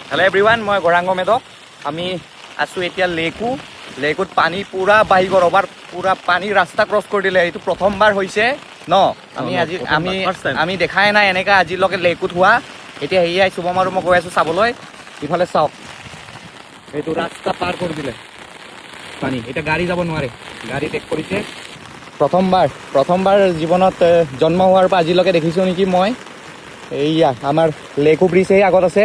Hello' everyone, মই গৌৰাংগ মেধক। আমি আছোঁ এতিয়া লেকুত পানী পূৰা বাঢ়ি গ'ল। এবাৰ পূৰা পানী ৰাস্তা ক্ৰছ কৰি দিলে। এইটো প্ৰথমবাৰ হৈছে ন? আমি দেখাই নাই এনেকা আজিলৈকে লেকুত হোৱা। এতিয়া সেয়াই শুভম আৰু মই গৈ আছোঁ চাবলৈ। ইফালে চাওক, এইটো ৰাস্তা পাৰ কৰি দিলে পানী। এতিয়া গাড়ী যাব নোৱাৰে, গাড়ী টেক কৰিছে। প্ৰথমবাৰ জীৱনত জন্ম হোৱাৰ পৰা আজিলৈকে দেখিছোঁ নেকি মই। এইয়া আমাৰ লেকু ব্ৰিজ এই আগত আছে।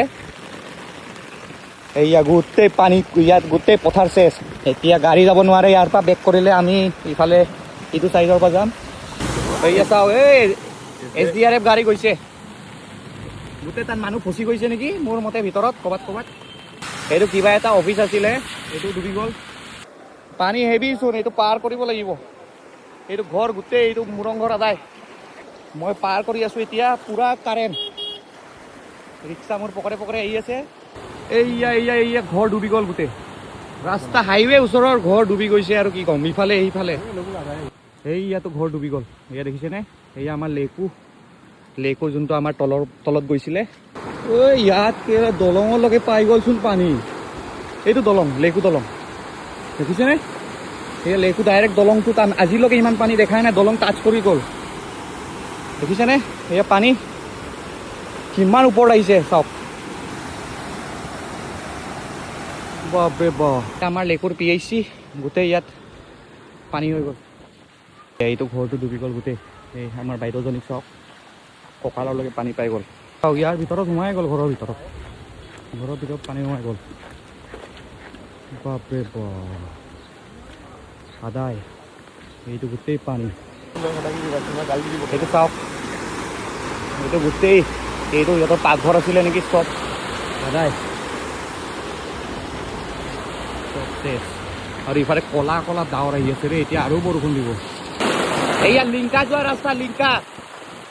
এইয়া গোটেই পানী, ইয়াত গোটেই পথাৰ চেচ। এতিয়া গাড়ী যাব নোৱাৰে, ইয়াৰ পৰা বেক কৰিলে আমি ইফালে ইটো চাইডৰ পৰা যাম। এইয়া চাওঁ, এই SDRF গাড়ী গৈছে। গোটেই তাত মানুহ ফচি গৈছে নেকি মোৰ মতে, ভিতৰত ক'ৰবাত। এইটো কিবা এটা অফিচ আছিলে, এইটো ডুবি গ'ল। পানী হেভি চোন, এইটো পাৰ কৰিব লাগিব। এইটো ঘৰ গোটেই, এইটো মুৰং ঘৰ আদায়। মই পাৰ কৰি আছোঁ এতিয়া, পূৰা কাৰেণ্ট। ৰিক্সা মোৰ পকৰে আহি আছে। এইয়া ঘৰ ডুবি গ'ল গোটেই। ৰাস্তা হাইৱে ওচৰৰ ঘৰ ডুবি গৈছে আৰু কি ক'ম। ইফালে সেইফালে এইয়াতো ঘৰ ডুবি গ'ল। এয়া দেখিছেনে? এয়া আমাৰ লেকু যোনটো আমাৰ তলত গৈছিলে। ঐ ইয়াত দলঙলৈকে পাই গ'লচোন পানী। এইটো দলং, লেকু দলং দেখিছেনে? এয়া লেকু ডাইৰেক্ট দলংটো টান। আজিলৈকে ইমান পানী দেখাই নাই, দলং টাচ কৰি গ'ল। দেখিছেনে? এয়া পানী কিমান ওপৰত আহিছে চাওক। বাপৰে বাপ, আমাৰ লেকুৰ PHC গোটেই ইয়াত পানী হৈ গ'ল। এইটো ঘৰটো ডুবি গ'ল গোটেই। এই আমাৰ বাইদেউজনীক চাওক, কঁকাললৈকে পানী পাই গ'ল। চাওক ইয়াৰ ভিতৰত সোমাই গ'ল, ঘৰৰ ভিতৰত পানী সোমাই গ'ল। বাপৰে বাপ, আদায়। এইটো গোটেই পানী। এইটো চাওক, এইটো গোটেই, এইটো সিহঁতৰ পাকঘৰ আছিলে নেকি, চব আদায়। আৰু ইফালে কলা ডাৱৰ আহি আছে ৰে। এতিয়া আৰু বৰষুণ দিব। এইয়া লিংকা যোৱা ৰাস্তা,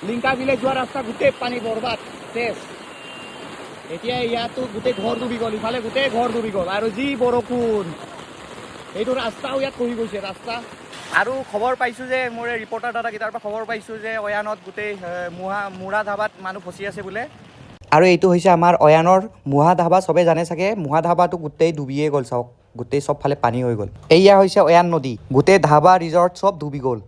লিংকা ভিলেজ যোৱা ৰাস্তা গোটেই পানী বৰবাদ চেছ। এতিয়া ইয়াতো গোটেই ঘৰ ডুবি গ'ল, ইফালে গোটেই ঘৰ ডুবি গ'ল। আৰু যি বৰষুণ, এইটো ৰাস্তাও ইয়াত খহি গৈছে ৰাস্তা। আৰু খবৰ পাইছোঁ যে, মোৰ ৰিপৰ্টাৰ দাদাকেইটাৰ পৰা খবৰ পাইছোঁ যে অয়ানত গোটেই মুঢ়া ধাবাত মানুহ ফচি আছে বোলে। আৰু এইটো হৈছে আমাৰ অয়ানৰ মুঢ়া ধাবা। চবে জানে চাগে, মুঢ়া ধাবাটো গোটেই ডুবিয়ে গ'ল। চাওক গোটেই চব ফালে পানী হৈ গ'ল। এয়া হৈছে অয়ান নদী, গোটেই ধাবা ৰিজৰ্ট চব ডুবি গ'ল।